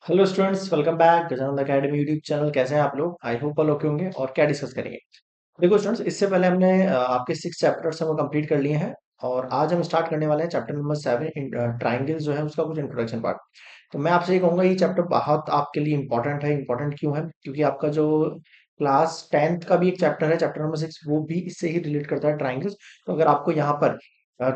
Hello students, welcome back Gajanand academy YouTube channel. कैसे हैं आप लोग? आई होप all ओके होंगे। और क्या डिस्कस करेंगे? देखो स्टूडेंट्स, इससे पहले हमने आपके 6 चैप्टर्स हैं वो कंप्लीट कर लिए हैं। और आज हम स्टार्ट करने वाले हैं चैप्टर नंबर 7, ट्राइंगल जो है उसका कुछ इंट्रोडक्शन पार्ट। तो मैं आपसे ये कहूंगा, ये चैप्टर बहुत आपके लिए इंपॉर्टेंट है। इंपॉर्टेंट क्यों है? क्योंकि आपका जो क्लास 10th का भी एक चैप्टर है, चैप्टर नंबर 6, वो भी इससे ही रिलेट करता है, ट्राइंगल्स। तो अगर आपको यहाँ पर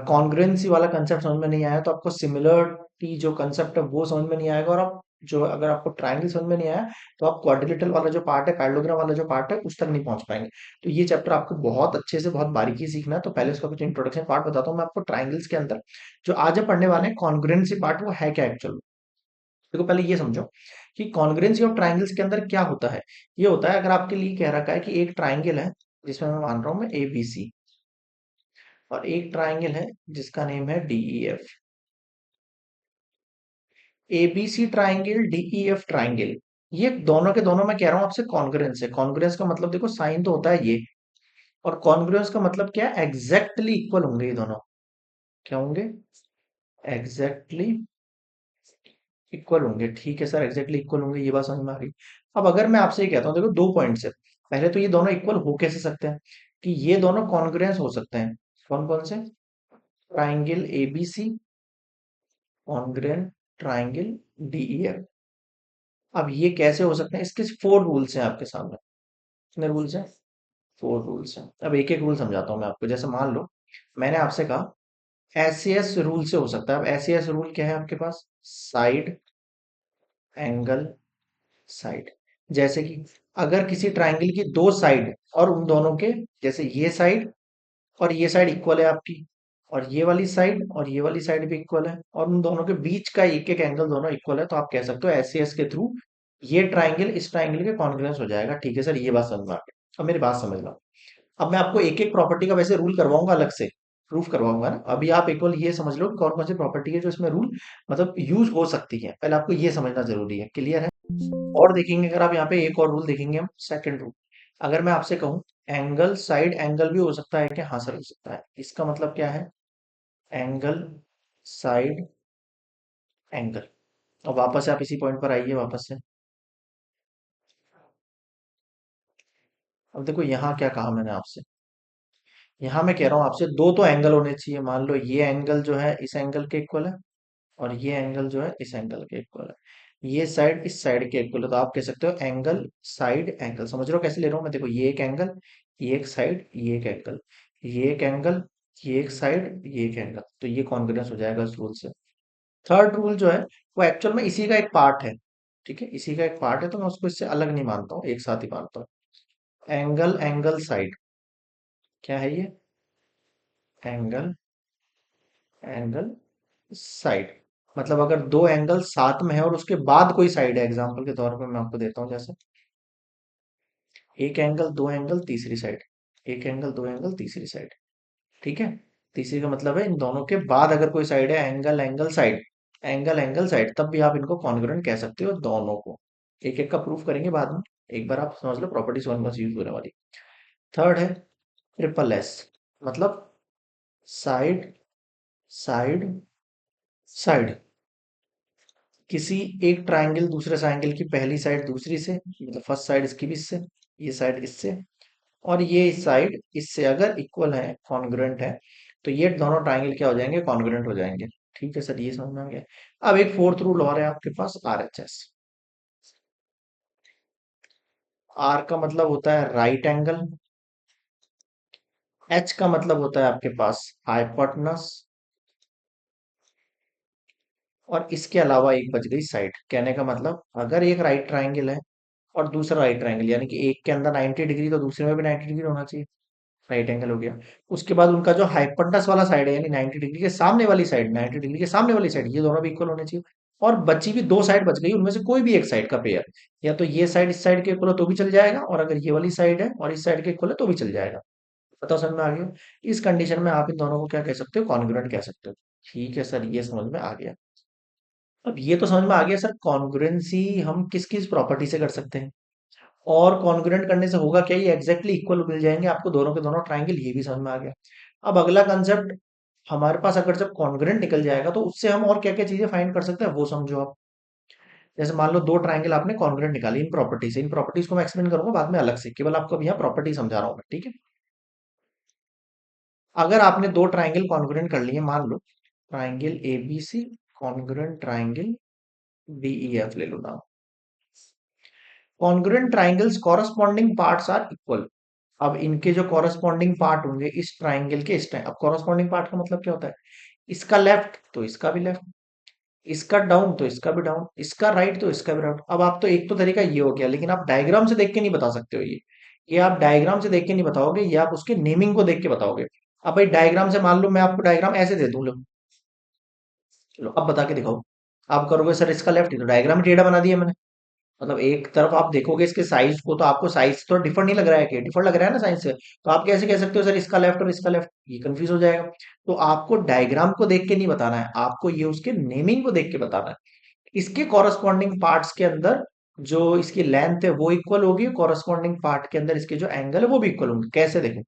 कॉन्ग्रुएंसी वाला कंसेप्ट समझ में नहीं आया, तो आपको सिमिलरिटी जो कंसेप्ट है वो समझ में नहीं आएगा। और आप जो अगर आपको ट्राइंगल समझ में नहीं आया, तो आप क्वाड्रिलेटरल वाला जो पार्ट है, पैरेललोग्राम वाला जो पार्ट है, उस तक नहीं पहुंच पाएंगे। तो ये चैप्टर आपको बहुत अच्छे से, बहुत बारीकी सीखना है। तो पहले उसका कुछ इंट्रोडक्शन पार्ट बताता हूँ मैं आपको। ट्राइंगल्स के अंदर जो आज हम पढ़ने वाले हैं कॉन्ग्रुएंसी पार्ट, वो है क्या एक्चुअल? देखो, पहले ये समझो कि कॉन्ग्रुएंसी ऑफ ट्राइंगल्स के अंदर क्या होता है। ये होता है, अगर आपके लिए कह रखा है कि एक ट्राइंगल है जिसमें मैं मान रहा हूँ मैं ABC, और एक ट्राइंगल है जिसका नेम है DEF। ABC triangle, DEF triangle, ये दोनों के दोनों मैं कह रहा हूं आपसे कॉन्ग्रुएंस है। कॉन्ग्रुएंस का मतलब देखो, साइन तो होता है ये, और कॉन्ग्रुएंस का मतलब क्या है? एग्जैक्टली इक्वल होंगे ये दोनों। क्या होंगे? एग्जैक्टली इक्वल होंगे। ठीक है सर, एग्जैक्टली इक्वल होंगे, ये बात समझ में आ गई। अब अगर मैं आपसे ये कहता हूँ, देखो दो पॉइंट्स है। पहले तो ये दोनों इक्वल हो कैसे सकते हैं? कि ये दोनों कॉन्ग्रुएंस हो सकते हैं। कौन कौन से? Triangle ABC congruent triangle DEF। अब ये कैसे हो सकते हैं? इसके 4 रूल्स हैं आपके सामने। कितने रूल्स हैं? 4 रूल्स हैं। अब एक एक रूल समझाता हूँ मैं आपको। जैसे मान लो मैंने आपसे कहा SAS रूल से हो सकता है। अब SAS रूल क्या है आपके पास? Side, angle, side. जैसे कि अगर किसी ट्राइंगल की दो साइड और उन दोनों के, जैसे ये साइड और ये साइड इक्वल है आपकी, और ये वाली साइड और ये वाली साइड भी इक्वल है, और उन दोनों के बीच का एक एक एंगल दोनों इक्वल है, तो आप कह सकते हो SAS के थ्रू ये ट्राइंगल इस ट्राइंगल के कॉन्ग्रुएंस हो जाएगा। ठीक है सर, ये बात समझ में आ गई। अब मेरी बात समझ लो। अब मैं आपको एक एक प्रॉपर्टी का वैसे रूल करवाऊंगा, अलग से प्रूफ करवाऊंगा ना। अभी आप एक बार ये समझ लो कि कौन कौन सी प्रॉपर्टी है जो इसमें रूल मतलब यूज हो सकती है। पहले आपको ये समझना जरूरी है। क्लियर है? और देखेंगे, अगर आप यहाँ पे एक और रूल देखेंगे हम, सेकंड रूल। अगर मैं आपसे कहूँ एंगल साइड एंगल भी हो सकता है क्या? हाँ सर, हो सकता है। इसका मतलब क्या है? Angle side angle. और वापस से आप इसी पॉइंट पर आइए वापस से। अब देखो यहाँ क्या कहा मैंने आपसे। यहाँ मैं कह रहा हूँ आपसे दो तो एंगल होने चाहिए। मान लो ये एंगल जो है इस एंगल के इक्वल है, और ये एंगल जो है इस एंगल के इक्वल है। ये साइड इस साइड के इक्वल है, तो आप कह सकते हो एंगल साइड एंगल। समझ रहे हो कैसे ले रहा हूँ मैं? देखो, ये एक एंगल, ये एक साइड, ये एक एंगल, ये एक एंगल, ये एक साइड, ये एक एंगल। तो ये कॉन्ग्रुएंस हो जाएगा इस रूल से। थर्ड रूल जो है वो एक्चुअल में इसी का एक पार्ट है। ठीक है, इसी का एक पार्ट है, तो मैं उसको इससे अलग नहीं मानता हूँ, एक साथ ही मानता हूँ। Angle angle side. क्या है ये? Angle angle side. मतलब अगर दो एंगल साथ में है और उसके बाद कोई साइड है, एग्जांपल के तौर पे मैं आपको देता हूँ, जैसे एक एंगल दो एंगल तीसरी साइड, एक एंगल दो एंगल तीसरी साइड। ठीक है, तीसरी का मतलब है इन दोनों के बाद अगर कोई साइड है, angle angle side, angle angle side, तब भी आप इनको कॉन्ग्रुएंट कह सकते हो दोनों को। एक एक का प्रूफ करेंगे बाद में। एक बार आप समझ लो प्रॉपर्टीज वन बस यूज होने वाली। थर्ड है ट्रिपल S। मतलब साइड साइड साइड। किसी एक ट्राइंगल दूसरे ट्राइंगल की पहली साइड दूसरी से, मतलब फर्स्ट साइड इसकी भी इससे, ये साइड इससे, और ये साइड इससे अगर इक्वल है, कॉन्ग्रुएंट है, तो ये दोनों ट्राइंगल क्या हो जाएंगे? कॉन्ग्रुएंट हो जाएंगे। ठीक है सर, ये समझ में आ गया। अब एक फोर्थ रूल और है आपके पास, RHS। R का मतलब होता है राइट एंगल, H का मतलब होता है आपके पास हाइपोटेनस, और इसके अलावा एक बच गई साइड। कहने का मतलब, अगर एक राइट ट्राइंगल है और दूसरा राइट ट्राइंगल, यानी कि एक के अंदर 90 डिग्री, तो दूसरे में भी 90 डिग्री होना चाहिए। राइट एंगल हो गया। उसके बाद उनका जो हाइपोटेनस वाला साइड है, यानी 90 डिग्री के सामने वाली साइड, 90 डिग्री के सामने वाली साइड, ये दोनों भी इक्वल होने चाहिए। और बची भी दो साइड बच गई, उनमें से कोई भी एक साइड का पेयर, या तो ये साइड इस साइड के इक्वल हो तो भी चल जाएगा, और अगर ये वाली साइड है और इस साइड के इक्वल है तो भी चल जाएगा। बताओ, समझ में आ गया? इस कंडीशन में आप इन दोनों को क्या कह सकते हो? कॉन्ग्रुएंट कह सकते हो। ठीक है सर, ये समझ में आ गया। अब ये तो समझ में आ गया सर, कॉन्ग्रुएंसी हम किस किस प्रॉपर्टी से कर सकते हैं, और कॉन्ग्रुएंट करने से होगा क्या? ये एग्जैक्टली इक्वल मिल जाएंगे आपको दोनों के दोनों ट्राइंगल, ये भी समझ में आ गया। अब अगला कंसेप्ट हमारे पास, अगर जब कॉन्ग्रुएंट निकल जाएगा तो उससे हम और क्या क्या चीजें फाइंड कर सकते हैं वो समझो आप। जैसे मान लो दो ट्राइंगल आपने कॉन्ग्रुएंट निकाली इन प्रॉपर्टी से, इन प्रॉपर्टीज को मैं एक्सप्लेन करूंगा बाद में अलग से, केवल आपको अब यहाँ प्रॉपर्टी समझा रहा हूँ मैं, ठीक है। अगर आपने दो ट्राइंगल कॉन्ग्रुएंट कर लिए, मान लो triangle ABC congruent triangle DEF ले लो ना। Congruent triangles corresponding parts are equal. अब इनके जो कॉरस्पॉन्डिंग पार्ट होंगे इस ट्राइंगल के, इस टाइम, अब कॉरस्पॉन्डिंग पार्ट का मतलब क्या होता है, इसका लेफ्ट तो इसका भी लेफ्ट, इसका डाउन तो इसका भी डाउन, इसका राइट तो इसका भी राइट। अब आप तो एक तो तरीका ये हो गया, लेकिन आप डायग्राम से देख के नहीं बता सकते हो ये आप डायग्राम से देख के नहीं बताओगे, ये आप उसके नेमिंग को देख के बताओगे। अब भाई डायग्राम से मान लो मैं आपको डायग्राम ऐसे दे दूं, लो चलो अब बता के दिखाओ। आप करोगे सर इसका लेफ्ट, ही तो डायग्राम टेढ़ा बना दिया मैंने। मतलब एक तरफ आप देखोगे इसके साइज को, तो आपको साइज तो डिफर नहीं लग रहा है, कि डिफर लग रहा है ना साइज से, तो आप कैसे कह सकते हो सर इसका लेफ्ट और इसका लेफ्ट, ये कंफ्यूज हो जाएगा। तो आपको डायग्राम को देख के नहीं बताना है, आपको ये उसके नेमिंग को देख के बताना है। इसके कॉरस्पॉन्डिंग पार्ट्स के अंदर जो इसकी लेंथ है वो इक्वल होगी, कॉरस्पॉन्डिंग पार्ट के अंदर इसके जो एंगल है वो भी इक्वल होंगे। कैसे देखो,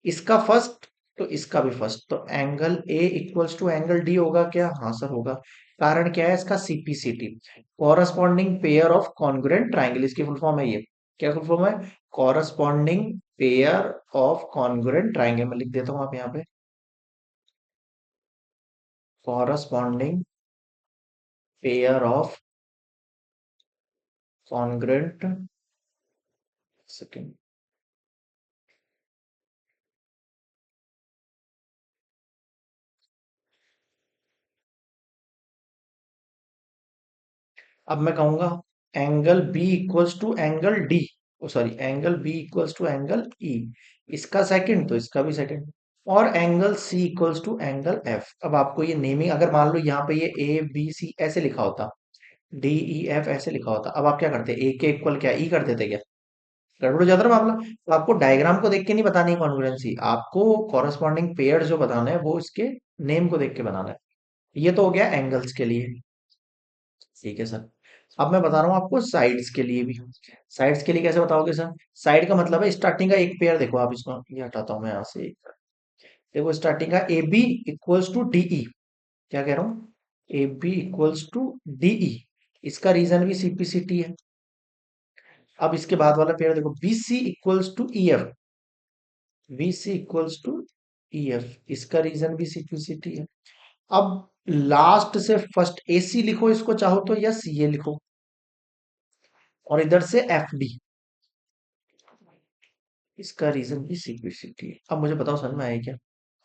इसका फर्स्ट तो इसका भी फर्स्ट, तो angle A equals to angle D होगा क्या, हाँ सर होगा। कारण क्या है इसका, CPCT, corresponding pair of congruent triangle, इसकी फुल फॉर्म है ये। क्या फुल फॉर्म है, corresponding pair of congruent triangle. मैं लिख देता हूँ आप यहाँ पे, corresponding pair of congruent, second, अब मैं कहूंगा angle B equals to angle D, sorry angle B equals to angle E, इसका सेकंड तो इसका भी सेकंड, और angle C equals to angle F. अब आपको ये नेमिंग, अगर मान लो यहाँ पे ये ए बी सी ऐसे लिखा होता, डी ई एफ ऐसे लिखा होता, अब आप क्या करते, ए के इक्वल क्या ई कर देते क्या, गड़बड़ हो जाता ना मामला। तो आपको डायग्राम को देख के नहीं बतानी कॉन्ग्रुएंसी, आपको कॉरस्पॉन्डिंग पेयर जो बताना है वो इसके नेम को देख के बनाना है। ये तो हो गया एंगल्स के लिए, ठीक है सर। अब मैं बता रहा हूँ आपको साइड्स के लिए भी। साइड्स के लिए कैसे बताओगे सर, साइड का मतलब है स्टार्टिंग का एक पेयर, देखो आप इसको, ये हटाता हूँ मैं यहाँ से, देखो स्टार्टिंग का A B equals to D E, क्या कह रहा हूँ, A B equals to D E, इसका रीजन भी सीपीसीटी है। अब इसके बाद वाला पेयर देखो, B C equals to E F, B C equals to E F, इसका रीजन भी सीपीसीटी है। अब लास्ट से फर्स्ट ए सी लिखो इसको चाहो तो, या सी ए लिखो, और इधर से एफ डी, इसका रीजन भी सिंप्लिसिटी है। अब मुझे बताओ समझ में आया क्या,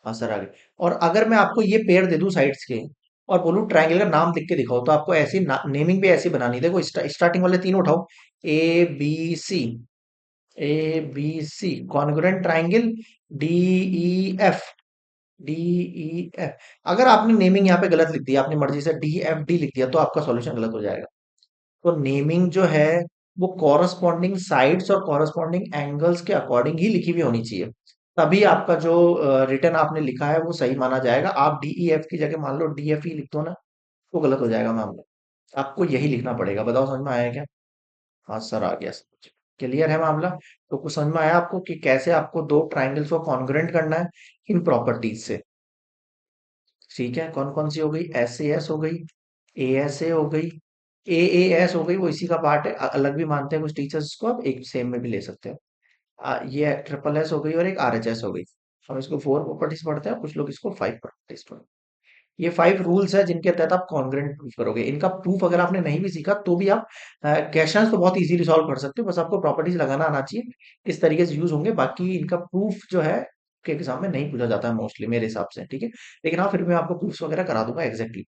हाँ सर आ गए। और अगर मैं आपको ये पेयर दे दूं साइड्स के, और बोलूं ट्रायंगल का नाम लिख के दिखाओ, तो आपको ऐसी नेमिंग भी ऐसी बनानी है। देखो स्टार्टिंग वाले तीन उठाओ, A B C, A B C congruent triangle, D E F, D E F. अगर आपने नेमिंग यहाँ पे गलत लिख दिया, अपनी मर्जी से डी एफ डी लिख दिया, तो आपका सॉल्यूशन गलत हो जाएगा। तो नेमिंग जो है वो कॉरस्पॉन्डिंग साइड्स और कॉरस्पॉन्डिंग एंगल्स के अकॉर्डिंग ही लिखी हुई होनी चाहिए, तभी आपका जो रिटर्न आपने लिखा है वो सही माना जाएगा। आप डीई एफ की जगह मान लो डी एफ ई लिख दो ना, तो गलत हो जाएगा मामला। आपको यही लिखना पड़ेगा। बताओ समझ में आया क्या, हाँ सर आ गया समझ, क्लियर है मामला। तो कुछ समझ में आया आपको कि कैसे आपको दो ट्राइंगल्स को कॉन्ग्रुएंट करना है इन प्रॉपर्टीज से, ठीक है। कौन कौन सी हो गई, एस ए एस हो गई, ए एस ए हो गई, ए एस हो गई, वो इसी का पार्ट है, अलग भी मानते हैं कुछ टीचर्स इसको, आप एक सेम में भी ले सकते हो। ये ट्रिपल एस हो गई और एक आर एच एस हो गई। हम इसको फोर प्रॉपर्टीज पढ़ते हैं, कुछ लोग इसको फाइव प्रॉपर्टीज पढ़ते हैं। ये फाइव रूल्स है जिनके तहत आप कॉन्ग्रुएंट प्रूफ करोगे। इनका प्रूफ अगर आपने नहीं भी सीखा तो भी आप क्वेश्चंस तो बहुत इजीली सॉल्व कर सकते हो, बस आपको प्रॉपर्टीज लगाना आना चाहिए, किस तरीके से यूज होंगे। बाकी इनका प्रूफ जो है के एग्जाम में नहीं पूछा जाता है मोस्टली मेरे हिसाब से, ठीक है। लेकिन हाँ फिर भी मैं आपको प्रूफ्स वगैरह करा दूंगा एग्जैक्टली।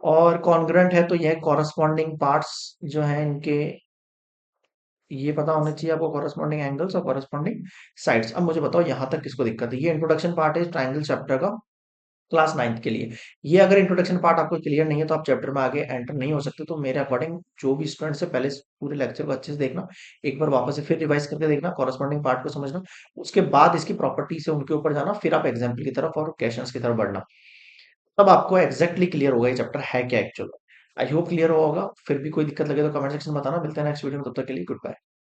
और कॉन्ग्रुएंट है तो यह कॉरस्पॉन्डिंग पार्ट्स जो है इनके, ये पता होना चाहिए आपको, कॉरस्पॉन्डिंग एंगल्स और कॉरस्पॉन्डिंग साइड्स। अब मुझे बताओ यहाँ तक किसको दिक्कत है, ये इंट्रोडक्शन पार्ट है ट्राइंगल चैप्टर का, क्लास नाइन्थ के लिए। ये अगर इंट्रोडक्शन पार्ट आपको क्लियर नहीं है तो आप चैप्टर में आगे एंटर नहीं हो सकते। तो मेरे अकॉर्डिंग जो भी स्टूडेंट से पहले पूरे लेक्चर को अच्छे से देखना, एक बार वापस से फिर रिवाइज करके देखना, कॉरस्पॉन्डिंग पार्ट को समझना, उसके बाद इसकी प्रॉपर्टी से उनके ऊपर जाना, फिर आप एग्जाम्पल की तरफ और क्वेश्चंस की तरफ बढ़ना। तब आपको एग्जैक्टली क्लियर होगा ये चैप्टर है क्या एक्चुअल। आई होप क्लियर होगा। फिर भी कोई दिक्कत लगे तो कमेंट सेक्शन में बताना। मिलते हैं नेक्स्ट वीडियो में, तब तक के लिए गुड बाय।